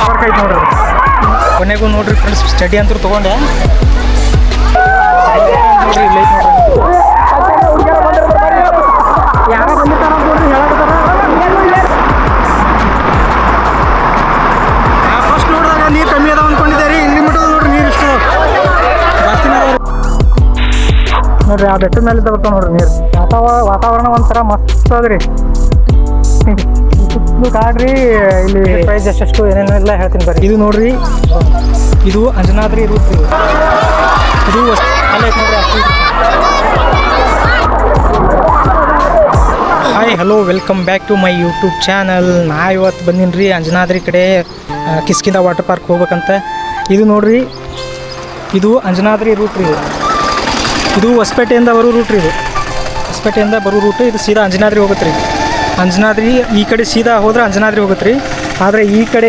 Work ಐತೆ ನೋಡ್ರಿ. ಕೊನೆಗೂ ನೋಡ್ರಿ ಫ್ರೆಂಡ್ಸ್ ಸ್ಟಡಿ ಅಂತೂ ತೊಗೊಂಡೆ ನೋಡ್ರಿ. ಇಲ್ಲ ಐತೆ ನೋಡ್ರಿ. ಯಾರೋ ಬಂದಿರ್ತಾರ ನೋಡ್ರಿ ಫಸ್ಟ್ ನೋಡಿದಾಗ ನೀರು ಕಮ್ಮಿ ಅದಾವ ಅಂದ್ಕೊಂಡಿದ್ದೆ ರೀ. ಇಲ್ಲಿ ಮಟ್ಟ ನೋಡ್ರಿ ನೀರು ಇಷ್ಟು ಜಾಸ್ತಿನ ನೋಡ್ರಿ. ಆ ಬೆಟ್ಟದ ಮೇಲೆ ಬರ್ತಾವ ನೋಡ್ರಿ ನೀರು. ವಾತಾವರಣ ಒಂಥರ ಮಸ್ತ್ ಅದ್ರಿ. ಸುತ್ತಲೂ ಕಾಡ್ರಿ. ಇಲ್ಲಿ ಪ್ರೈಸ್ ಎಷ್ಟೆಷ್ಟು ಏನೇನೆಲ್ಲ ಹೇಳ್ತೀನಿ ಬರ್ರಿ. ಇದು ನೋಡ್ರಿ, ಇದು ಅಂಜನಾದ್ರಿ ರೂಟ್ ರೀ. ಇದು ಅಲ್ಲ ಐತೆ ನೋಡ್ರಿ. Hi hello, welcome back to my YouTube channel. ನಾ ಇವತ್ತು ಬಂದೀನಿ ರೀ ಅಂಜನಾದ್ರಿ ಕಡೆ ಕಿಷ್ಕಿಂಧ ವಾಟರ್ ಪಾರ್ಕ್ ಹೋಗ್ಬೇಕಂತ. ಇದು ನೋಡ್ರಿ, ಇದು ಅಂಜನಾದ್ರಿ ರೂಟ್ ರೀ. ಇದು ಹೊಸಪೇಟೆಯಿಂದ ಬರೋ ರೂಟ್ ರೀ. ಇದು ಹೊಸಪೇಟೆಯಿಂದ ಬರೋ ರೂಟ್. ಇದು ಸೀದಾ ಅಂಜನಾದ್ರಿ ಹೋಗುತ್ತೆ ರೀ. ಅಂಜನಾದ್ರಿ ಈ ಕಡೆ ಸೀದಾ ಹೋದ್ರೆ ಅಂಜನಾದ್ರಿ ಹೋಗುತ್ತೆ ರೀ. ಆದರೆ ಈ ಕಡೆ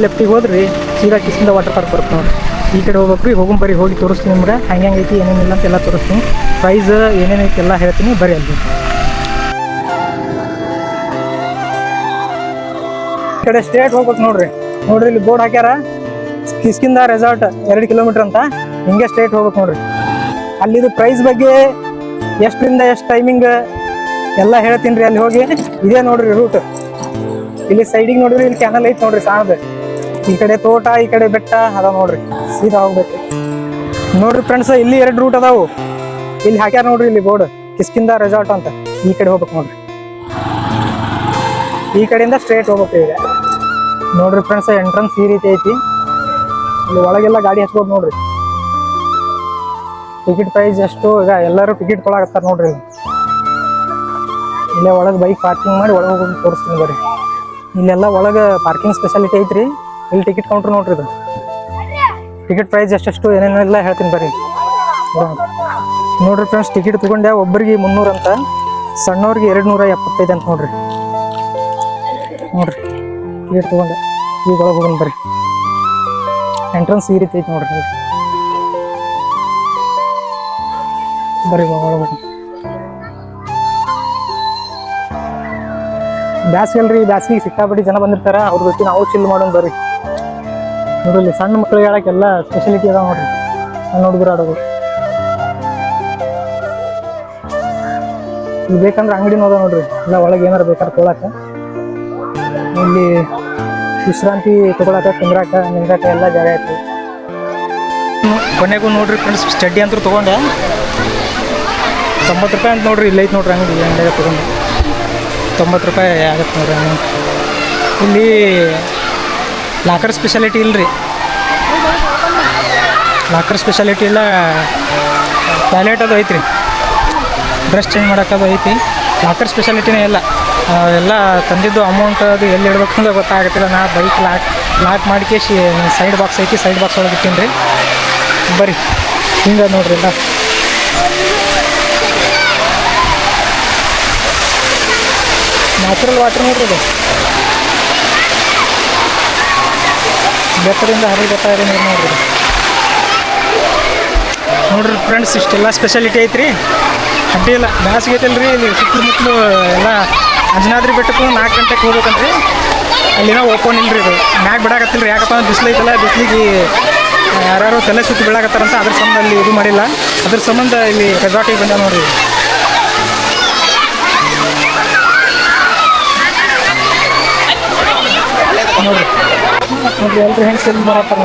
ಲೆಫ್ಟಿಗೆ ಹೋದ್ರಿ ಸೀದಾ ಕಿಷ್ಕಿಂಧ ವಾಟರ್ ಪಾರ್ಕ್ ಬರುತ್ತೆ ನೋಡಿರಿ. ಈ ಕಡೆ ಹೋಗ್ಬೇಕು ರೀ. ಹೋಗಿ ಹೋಗಿ ತೋರಿಸ್ತೀನಿ ನಿಮ್ಗೆ ಹೆಂಗೆ ಐತಿ ಏನೇನಿಲ್ಲ ಅಂತೆಲ್ಲ ತೋರಿಸ್ತೀನಿ. ಪ್ರೈಸ್ ಏನೇನೈತಿ ಎಲ್ಲ ಹೇಳ್ತೀನಿ ಬರ್ರಿ. ಅಲ್ಲಿ ಈ ಕಡೆ ಸ್ಟ್ರೇಟ್ ಹೋಗ್ಬೇಕು ನೋಡ್ರಿ. ಇಲ್ಲಿ ಬೋರ್ಡ್ ಹಾಕ್ಯಾರ ಕಿಷ್ಕಿಂಧ ರೆಸಾರ್ಟ್ 2 ಕಿಲೋಮೀಟರ್ ಅಂತ. ಹಿಂಗೆ ಸ್ಟ್ರೇಟ್ ಹೋಗ್ಬೇಕು ನೋಡ್ರಿ. ಅಲ್ಲಿದು ಪ್ರೈಸ್ ಬಗ್ಗೆ ಎಷ್ಟರಿಂದ ಎಷ್ಟು ಟೈಮಿಂಗ್ ಎಲ್ಲ ಹೇಳ್ತೀನಿ ರೀ. ಅಲ್ಲಿ ಹೋಗಿ ಇದೇ ನೋಡ್ರಿ ರೂಟ್. ಇಲ್ಲಿ ಸೈಡಿಗೆ ನೋಡ್ರಿ, ಇಲ್ಲಿ ಕ್ಯಾನಲ್ ಐತಿ ನೋಡ್ರಿ ಸಣ್ಣದು. ಈ ಕಡೆ ತೋಟ, ಈ ಕಡೆ ಬೆಟ್ಟ ಅದಾವ ನೋಡ್ರಿ. ಸೀದಾ ಹೋಗ್ಬೇಕು ನೋಡ್ರಿ ಫ್ರೆಂಡ್ಸ್. ಇಲ್ಲಿ 2 ರೂಟ್ ಅದಾವು. ಇಲ್ಲಿ ಹಾಕ್ಯಾರ ನೋಡ್ರಿ, ಇಲ್ಲಿ ಬೋರ್ಡ್ ಕಿಷ್ಕಿಂಧ ರೆಸಾರ್ಟ್ ಅಂತ. ಈ ಕಡೆ ಹೋಗ್ಬೇಕು ನೋಡ್ರಿ. ಈ ಕಡೆಯಿಂದ ಸ್ಟ್ರೇಟ್ ಹೋಗ್ಬೇಕು ಈಗ ನೋಡ್ರಿ ಫ್ರೆಂಡ್ಸ್. ಎಂಟ್ರನ್ಸ್ ಈ ರೀತಿ ಐತಿ. ಇಲ್ಲಿ ಒಳಗೆಲ್ಲ ಗಾಡಿ ಹಚ್ಬೋದು ನೋಡ್ರಿ. ಟಿಕೆಟ್ ಪ್ರೈಸ್ ಎಷ್ಟು ಈಗ ಎಲ್ಲರೂ ಟಿಕೆಟ್ ತೊಗೊಳಕತ್ತಾರ ನೋಡ್ರಿ. ಇಲ್ಲೇ ಒಳಗೆ ಬೈಕ್ ಪಾರ್ಕಿಂಗ್ ಮಾಡಿ ಒಳಗೆ ಹೋಗಿ ತೋರಿಸ್ತೀನಿ ಬರ್ರಿ. ಇಲ್ಲೆಲ್ಲ ಒಳಗೆ ಪಾರ್ಕಿಂಗ್ ಸ್ಪೆಷಾಲಿಟಿ ಐತ್ರಿ. ಇಲ್ಲಿ ಟಿಕೆಟ್ ಕೌಂಟ್ರ್ ನೋಡ್ರಿ. ಇದು ಟಿಕೆಟ್ ಪ್ರೈಸ್ ಎಷ್ಟೆಷ್ಟು ಏನೇನೆಲ್ಲ ಹೇಳ್ತೀನಿ ಬರ್ರಿ. ನೋಡ್ರಿ ಫ್ರೆಂಡ್ಸ್, ಟಿಕೆಟ್ ತೊಗೊಂಡೆ ಒಬ್ಬರಿಗೆ 300 ಅಂತ, ಸಣ್ಣವ್ರಿಗೆ 275 ಅಂತ ನೋಡ್ರಿ. ಟಿಕೆಟ್ ತೊಗೊಂಡೆ. ಈಗ ಒಳಗೆ ಹೋಗೋಣ ಬರ್ರಿ. ಎಂಟ್ರನ್ಸ್ ಈ ರೀತಿ ಐತಿ ನೋಡ್ರಿ. ಬರ್ರಿ ಒಳಗೆ ಹೋಗೋಣ. ಬ್ಯಾಸ್ಗೆ ಅಲ್ರಿ, ಬ್ಯಾಸ್ಗಿಗೆ ಸಿಕ್ಕಾಪಟ್ಟಿ ಜನ ಬಂದಿರ್ತಾರ. ಅವ್ರ ಜೊತೆ ನಾವು ಚಿಲ್ ಮಾಡೋಣ ಬರ್ರಿ. ನೋಡ್ರಿ ಇಲ್ಲಿ ಸಣ್ಣ ಮಕ್ಳಿಗೆ ಆಡೋಕ್ಕೆಲ್ಲ ಸ್ಪೆಷಾಲಿಟಿ ಅದಾವ ನೋಡ್ರಿ. ಸಣ್ಣ ಹುಡುಗರು ಆಡೋದು. ಇಲ್ಲಿ ಬೇಕಂದ್ರೆ ಅಂಗಡಿನೂ ಅದಾವ ನೋಡ್ರಿ. ಇಲ್ಲ ಒಳಗೆ ಏನಾರು ಬೇಕಾದ್ರೆ ತೊಗೊಳಕ. ಇಲ್ಲಿ ವಿಶ್ರಾಂತಿ ತೊಗೊಳಕ, ಕುಂದ್ರಾಕ, ನಿಂದ್ರಾಕ ಎಲ್ಲ ಜಾಗ ಐತಿ. ಕೊನೆಗೂ ನೋಡ್ರಿ ಫ್ರೆಂಡ್ಸ್ ಸ್ಟಡಿ ಅಂತೂ ತೊಗೊಂಡೆ 90 ರೂಪಾಯಿ ಅಂತ ನೋಡ್ರಿ. ಇಲ್ಲಿ ಐತೆ ನೋಡ್ರಿ ಅಂಗಡಿಯಾಗ ತೊಗೊಂಡೆ 90 ರೂಪಾಯಿ ಆಗತ್ತೆ ನೋಡ್ರಿ ಅಮೌಂಟ್. ಇಲ್ಲಿ ಲಾಕರ್ ಸ್ಪೆಷಾಲಿಟಿ ಇಲ್ಲರಿ. ಲಾಕರ್ ಸ್ಪೆಷಾಲಿಟಿ ಇಲ್ಲ. ಟಾಯ್ಲೆಟ್ ಅದು ಐತ್ರಿ. ಡ್ರೆಸ್ ಚೇಂಜ್ ಮಾಡೋಕ್ಕದು ಐತಿ. ಲಾಕರ್ ಸ್ಪೆಷಾಲಿಟಿನೇ ಇಲ್ಲ. ಎಲ್ಲ ತಂದಿದ್ದು ಅಮೌಂಟ್ ಅದು ಎಲ್ಲಿ ಇಡ್ಬೇಕು ಅಂತ ಗೊತ್ತಾಗತ್ತಿಲ್ಲ. ನಾ ಬೈಕ್ ಲಾಕ್ ಮಾಡಿಕೆ ಸೈಡ್ ಬಾಕ್ಸ್ ಐತಿ. ಸೈಡ್ ಬಾಕ್ಸ್ ಒಳಗೆ ಇಟ್ಟೀನಿ ರೀ. ಬರ್ರಿ ಹಿಂಗೆ ನೋಡ್ರಿ. ಎಲ್ಲ ನ್ಯಾಚುರಲ್ ವಾಟರ್ ನೋಡ್ರಿ. ಇದು ಬೆಟ್ಟದಿಂದ ಹರಿದು ಬರ್ತಾ ಇದೆ ನೀರು ನೋಡ್ರಿ ಫ್ರೆಂಡ್ಸ್. ಇಷ್ಟೆಲ್ಲ ಸ್ಪೆಷಾಲಿಟಿ ಐತ್ರಿ. ಅಡ್ಡಿ ಇಲ್ಲ. ಬ್ಯಾಸಿಗೆ ಐತಲ್ರಿ. ಇಲ್ಲಿ ಸುತ್ತಮುತ್ತಲು ಎಲ್ಲ ಅಂಜನಾದ್ರಿ ಬೆಟ್ಟಕ್ಕೂ 4 ಗಂಟೆಗೆ ಹೋಗ್ಬೇಕಂತ್ರಿ. ಅಲ್ಲಿನ ಓಪನ್ ಇಲ್ರಿ. ಇದು ಮ್ಯಾಗ ಬಿಡಾಕತ್ತಿಲ್ಲ ರೀ. ಯಾಕಪ್ಪ ಅಂದ್ರೆ ಬಿಸಿಲು ಐತಲ್ಲ. ಬಿಸಿಲಿಗೆ ಯಾರು ತಲೆ ಸುತ್ತಿ ಬಿಡಾಕತ್ತಾರಂತ ಅದ್ರ ಸಂಬಂಧ ಅಲ್ಲಿ ಇದು ಮಾಡಿಲ್ಲ. ಅದ್ರ ಸಂಬಂಧ ಇಲ್ಲಿ ರೆಸಾರ್ಟಿಗೆ ಬಂದ ನೋಡ್ರಿ. ನೋಡ್ರಿ ಎಲ್ರು ಹೆಂಗೆ ಸೇಲ್ ಬರತ್ತಾರ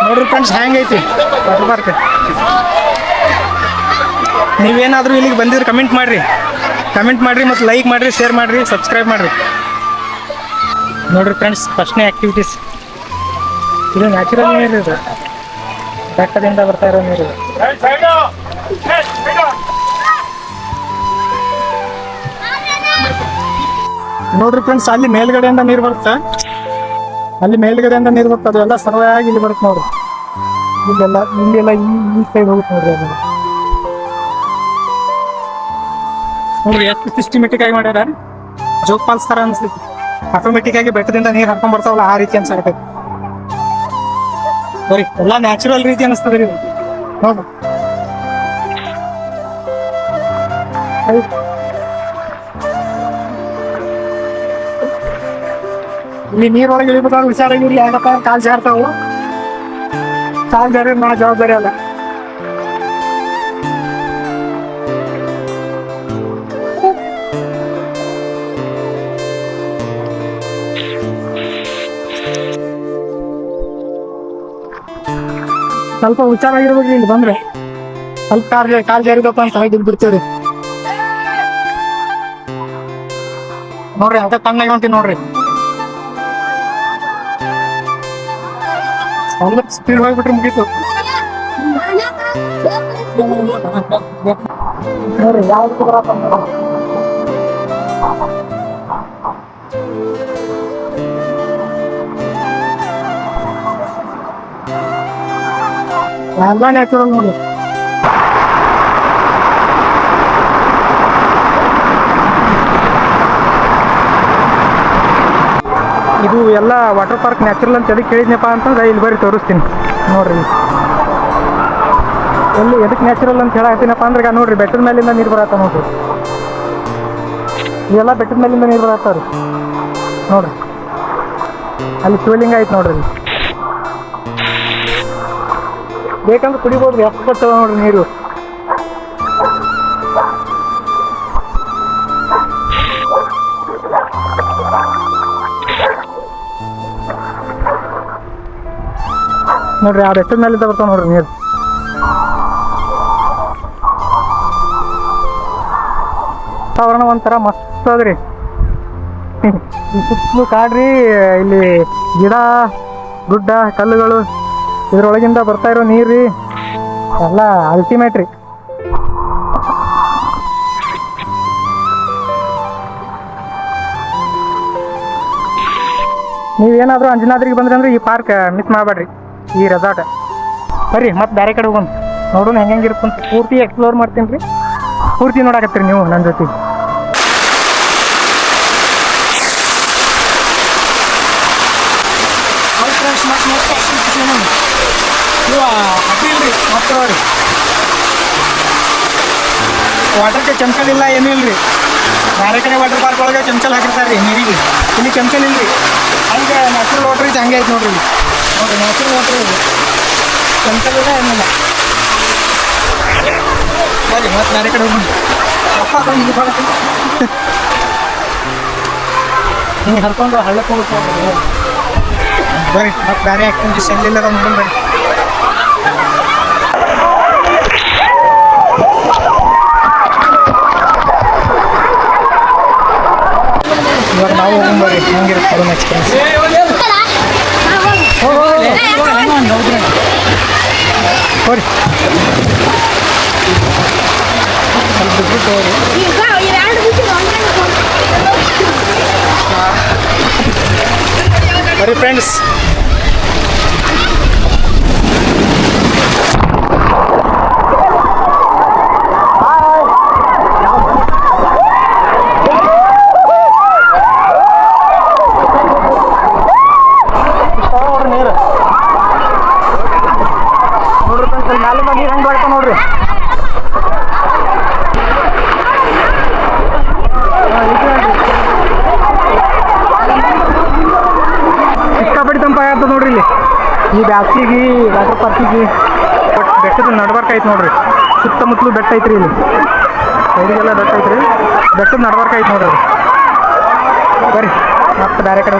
ನೋಡ್ರಿ ಫ್ರೆಂಡ್ಸ್. ಹೆಂಗೈತಿ ವಾಟರ್ ಪಾರ್ಕ್? ನೀವೇನಾದರೂ ಇಲ್ಲಿಗೆ ಬಂದಿದ್ರೆ ಕಮೆಂಟ್ ಮಾಡಿರಿ ಮತ್ತು ಲೈಕ್ ಮಾಡಿರಿ, ಶೇರ್ ಮಾಡಿರಿ, ಸಬ್ಸ್ಕ್ರೈಬ್ ಮಾಡಿರಿ. ನೋಡ್ರಿ ಫ್ರೆಂಡ್ಸ್, ಫಸ್ಟ್ನೇ ಆ್ಯಕ್ಟಿವಿಟೀಸ್ ಇದು ನ್ಯಾಚುರಲ್ ನೀರು. ಇದು ಬೆಟ್ಟದಿಂದ ಬರ್ತಾ ಇರೋ ನೀರು. ನೋಡ್ರಿ ಫ್ರೆಂಡ್ಸ್, ಅಲ್ಲಿ ಮೇಲ್ಗಡೆಯಿಂದ ನೀರು ಬರುತ್ತೆ. ಅದೆಲ್ಲ ಸರ್ವಾಗಿ ಇಲ್ಲಿ ಬರುತ್ತೆ ನೋಡ್ರಿ. ಇಲ್ಲೆಲ್ಲ ಈ ಸೈಡ್ ಹೋಗುತ್ತೆ ನೋಡ್ರಿ. ಅದು ನೋಡ್ರಿ ಎಷ್ಟು ಸಿಸ್ಟಮೆಟಿಕ್ ಆಗಿ ಮಾಡ್ಯಾರ. ಜೋಗ ಫಾಲ್ಸ್ ಥರ ಅನಿಸ್ತೈತಿ. ಆಟೋಮೆಟಿಕ್ ಆಗಿ ಬೆಟ್ಟದಿಂದ ನೀರು ಹಾಕೊಂಡ್ ಬರ್ತಾವಲ್ಲ ಆ ರೀತಿ ಅನ್ಸಾಕತ್ತೈತಿ. ಬರೀ ಎಲ್ಲ ನ್ಯಾಚುರಲ್ ರೀತಿ ಅನಿಸ್ತದೆ ರೀ. ನೋಡ್ರಿ ಇಲ್ಲಿ ನೀರೊಳಗೆ ಇಳಿಬೇಕಾದ್ರೆ ಹುಷಾರಾಗಿರ್ಲಿ, ಯಾಕಪ್ಪ ಕಾಲು ಜಾರ್ತಾವು. ಕಾಲು ಜಾರಿ ಮಾಡೋ ಜವಾಬ್ದಾರಿ ಅಲ್ಲ. ಸ್ವಲ್ಪ ಹುಷಾರಾಗಿರ್ಬೇಕು. ಇಲ್ಲಿ ಬಂದ್ರೆ ಸ್ವಲ್ಪ ಕಾಲ್ ಜಾರಿದಪ್ಪ ಅಂತ ಹಾಗೆ ಬಿಡ್ತೀವ್ರಿ. ನೋಡ್ರಿ ಅದ ತಣ್ಣಗೆ ಹೊಂಟೀನಿ ನೋಡ್ರಿ. ಸ್ವಲ್ಪ ಸ್ಪೀಡ್ ಹೋಗ್ಬಿಟ್ರಿ ಮುಗೀತು. ನೋಡ್ರಿ ಯಾವ್ದು ಬರತ್ತ ಎಲ್ಲ ನ್ಯಾಚುರಲ್ ನೋಡಿ. ಇದು ಎಲ್ಲ ವಾಟರ್ ಪಾರ್ಕ್ ನ್ಯಾಚುರಲ್ ಅಂತ ಎದಕ್ಕೆ ಹೇಳಿದ್ನಪ್ಪ ಅಂತಂದ್ರೆ ಇಲ್ಲಿ ಬರೀ ತೋರಿಸ್ತೀನಿ ನೋಡ್ರಿ. ಎಲ್ಲಿ ಎದಕ್ಕೆ ನ್ಯಾಚುರಲ್ ಅಂತ ಹೇಳತ್ತೀನಪ್ಪ ಅಂದ್ರೆ ಈಗ ನೋಡ್ರಿ ಬೆಟ್ಟದ ಮೇಲಿಂದ ನೀರು ಬರತ್ತ ನೋಡ್ರಿ. ಇವೆಲ್ಲ ಬೆಟ್ಟದ ಮೇಲಿಂದ ನೀರು ಬರತ್ತಾವ್ರಿ ನೋಡ್ರಿ. ಅಲ್ಲಿ ಶಿವಲಿಂಗ ಐತೆ ನೋಡ್ರಿ. ಬೇಕಂದ್ರೆ ಕುಡಿಬೋದು, ಎಷ್ಟು ಬರ್ತದ ನೋಡ್ರಿ ನೀರು. ನೋಡ್ರಿ ಆ ಬೆಟ್ಟದ ಮೇಲಿಂದ ಬರ್ತಾವ ನೋಡ್ರಿ ನೀರು. ವಾತಾವರಣ ಒಂಥರ ಮಸ್ತ್ ಅದ್ರಿ. ಸುತ್ತಲೂ ಕಾಡ್ರಿ, ಇಲ್ಲಿ ಗಿಡ ಗುಡ್ಡ ಕಲ್ಲುಗಳು, ಇದ್ರೊಳಗಿಂದ ಬರ್ತಾ ಇರೋ ನೀರು ಎಲ್ಲ ಅಲ್ಟಿಮೇಟ್ ರೀ. ನೀವೇನಾದರೂ ಅಂಜನಾದ್ರಿಗೆ ಬಂದ್ರಿ ಅಂದ್ರೆ ಈ ಪಾರ್ಕ್ ಮಿಸ್ ಮಾಡಬೇಡ್ರಿ, ಈ ರೆಸಾರ್ಟ್. ಬರ್ರಿ ಮತ್ತೆ ಬೇರೆ ಕಡೆ ಹೋಗೋಣ, ನೋಡೋಣ ಹೆಂಗಿರುತ್ತೆ. ಪೂರ್ತಿ ಎಕ್ಸ್ಪ್ಲೋರ್ ಮಾಡ್ತೀನಿ ರೀ, ಪೂರ್ತಿ ನೋಡಾಕತ್ತೀರಿ ನೀವು ನನ್ನ ಜೊತೆ. ವಾಟರ್ಗೆ ಕೆಮಿಕಲ್ ಇಲ್ಲ, ಏನೂ ಇಲ್ರಿ. ಬೇರೆ ಕಡೆ ವಾಟರ್ ಪಾರ್ಕ್ ಒಳಗೆ ಕೆಮಿಕಲ್ ಹಾಕಿರ್ತಾರೆ ರೀ ನೀರಿಗೆ, ಇಲ್ಲಿ ಕೆಮಿಕಲ್ ಇಲ್ರಿ. ಹಂಗೆ ನ್ಯಾಚುರಲ್ ವಾಟರ್ ಐತೆ, ಹಂಗೆ ಐತೆ ನೋಡ್ರಿ. ನೋಡಿರಿ ನ್ಯಾಚುರಲ್ ವಾಟರ್ ಇದೆ, ಕೆಮಿಕಲ್ ಇಲ್ಲ ಏನಿಲ್ಲ. ಬರ್ರಿ ಮತ್ತೆ ಬೇರೆ ಕಡೆ ಹೋಗಿ ಹಿಂಗೆ ಹರ್ಕೊಂಡು ಹಳ್ಳಕ್ಕೆ ಹೋಗ್ಬೇಕು. ಬರ್ರಿ ಮತ್ತೆ ಬೇರೆ ಆಕ್ಟಿವಿಟೀಸ್ ಎಲ್ಲಿಲ್ಲ ನೋಡೋಣ ಬರ್ರಿ. ಇವಾಗ ನಾವು ಹೋಗೋಣ ಬರ್ರಿ, ಹೆಂಗಿರುತ್ತೆ ಅದನ್ನ ಎಕ್ಸ್ಪೀರಿಯನ್ಸ್. ಹೋರಿ ಬರ್ರಿ ಫ್ರೆಂಡ್ಸ್. ನೋಡ್ರಿ ಸಿಕ್ಕಾಪಟ್ಟಿ ತಂಪಾಗತ್ತ ನೋಡ್ರಿ. ಇಲ್ಲಿ ಈ ಬ್ಯಾಸಿಗೆ ವಾಟರ್ ಪಾರ್ಕಿಗೆ ಬೆಟ್ಟದ ನಡ್ಬಾರ್ಕ್ ಐತೆ ನೋಡ್ರಿ. ಸುತ್ತಮುತ್ತಲು ಬೆಟ್ಟ ಐತ್ರಿ, ಇಲ್ಲಿ ಸೈಡಿಗೆಲ್ಲ ಬೆಟ್ಟ ಐತ್ರಿ. ಬೆಟ್ಟದ ನಡ್ಬಾರ್ಕ್ ಐತೆ ನೋಡ್ರಿ. ಬರ್ರಿ ಮತ್ತೆ ಬೇರೆ ಕಡೆ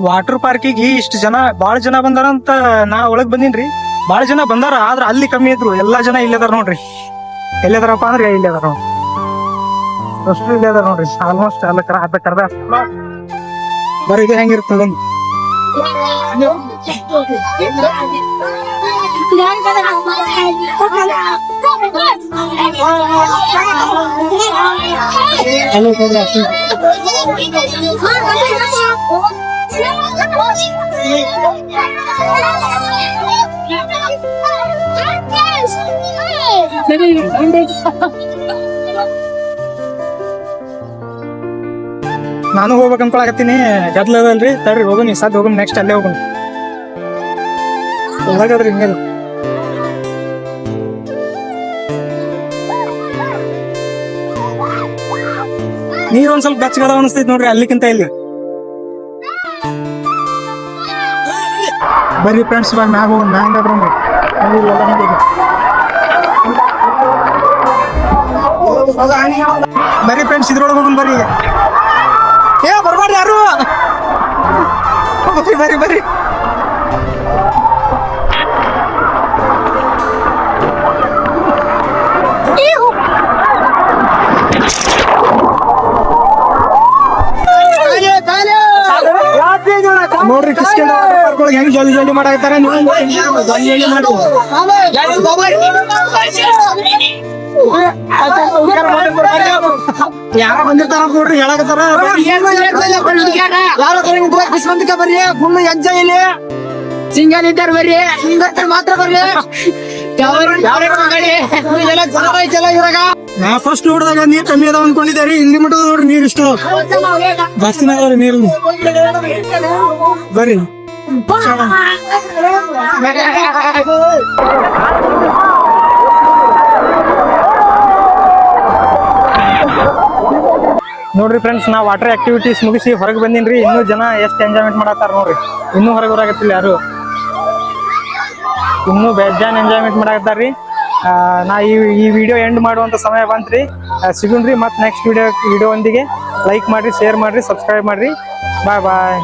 ವಾಟರ್ ಪಾರ್ಕಿಗೆ ಇಷ್ಟು ಜನ, ಭಾಳ ಜನ ಬಂದಾರ ಅಂತ ನಾ ಒಳಗೆ ಬಂದೀನಿ. ಭಾಳ ಜನ ಬಂದಾರ, ಆದ್ರೆ ಅಲ್ಲಿ ಕಮ್ಮಿ ಇದ್ರು. ಎಲ್ಲಾ ಜನ ಇಲ್ಲದಾರ ನೋಡ್ರಿ. ಎಲ್ಲಿದಾರಪ್ಪ ಅಂದ್ರೆ ಇಲ್ಲೇ ಅದಾರ ನೋಡ್ರಿ, ಅಷ್ಟು ಇಲ್ಲೇ ಅದಾರ ನೋಡ್ರಿ. ಆಲ್ಮೋಸ್ಟ್ ಎಲ್ಲ ಕರ್ದ ಬರೀ ಇದು ಹೆಂಗಿರ್ತದ ನಾನು ಹೋಗ್ಬೇಕು ಅನ್ಕೊಳಕತ್ತೀನಿ. ಗದ್ಲದಲ್ರಿ, ತಡ್ರಿ ಹೋಗೋಣ, ಸದ್ ಹೋಗೋಣ, ನೆಕ್ಸ್ಟ್ ಅಲ್ಲೇ ಹೋಗೋಣ. ಒಳಗದ್ರಿ ಹಿಂಗೆ ನೀರ್ ಒಂದ್ ಸ್ವಲ್ಪ ಬೆಚ್ಚಗದ ಅನಿಸ್ತೈತಿ ನೋಡ್ರಿ ಅಲ್ಲಿಕ್ಕಿಂತ ಇಲ್ಲಿ. ಬರ್ರಿ ಫ್ರೆಂಡ್ಸ್ ಇವಾಗ ಮ್ಯಾಗ ಹೋಗೋಣ ಮ್ಯಾಂಗ ಬರೋಣ ಬರ್ರಿ ಫ್ರೆಂಡ್ಸ್ ಇದ್ರೊಳಗೆ ಹೋಗೋಣ ಬರ್ರಿ ಏ ಬರ್ಬಾರ್ರಿ ಯಾರು ಬರ್ರಿ ಬರ್ರಿ ಬರ್ರಿ ನೋಡ್ರಿ ಕಿಸ್ಕಿಂದ ಹೆಂಗ್ ಜಲ್ದಿ ಜಲ್ದಿ ಮಾಡಾಕತ್ತಾರ ಯಾರ ಬಂದಿರ್ತಾರ ನೋಡ್ರಿ ಹೇಳಕತ್ತಾರ ಕಿಸ್ಕೊಂತ ಬರ್ರಿ ಫುಲ್ ಎಂಜಾಯ್ ಇಲ್ಲಿ ಸಿಂಗಲ್ ಇದ್ದಾರ ಬರ್ರಿ ಸಿಂಗಲ್ ಮಾತ್ರ ಬರ್ರಿ ನಾ ಫಸ್ಟ್ ನೋಡಿದಾಗ ನೀರ್ ಕಮ್ಮಿ ಅದಾವ ಅನ್ಕೊಂಡಿದ್ದಾರೆ ಇಲ್ಲಿ ಮಟ್ಟ ನೋಡ್ರಿ ನೀರ್ ಇಷ್ಟ ಜಾಸ್ತಿನ ಅದಾವ್ರಿ ನೀರು ಬರ್ರಿ ನೋಡ್ರಿ ಫ್ರೆಂಡ್ಸ್ ನಾ ವಾಟರ್ ಆಕ್ಟಿವಿಟೀಸ್ ಮುಗಿಸಿ ಹೊರಗೆ ಬಂದಿನ್ರಿ ಇನ್ನೂ ಜನ ಎಷ್ಟು ಎಂಜಾಯ್ಮೆಂಟ್ ಮಾಡತ್ತಾರ ನೋಡ್ರಿ ಇನ್ನೂ ಹೊರಗೆ ಬರಾಕತ್ತಿಲ್ಲ ಯಾರು ಇನ್ನೂ ಬೇಜಾನ್ ಎಂಜಾಯ್ಮೆಂಟ್ ಮಾಡಾಕತ್ತಾರ್ರಿ ನಾ ಈ ವಿಡಿಯೋ ಎಂಡ್ ಮಾಡುವಂಥ ಸಮಯ ಬಂತ್ರಿ ಸಿಗುಣ್ರಿ ಮತ್ತೆ ನೆಕ್ಸ್ಟ್ ವಿಡಿಯೋ ಒಂದಿಗೆ ಲೈಕ್ ಮಾಡಿರಿ ಶೇರ್ ಮಾಡಿರಿ ಸಬ್ಸ್ಕ್ರೈಬ್ ಮಾಡಿರಿ ಬಾಯ್ ಬಾಯ್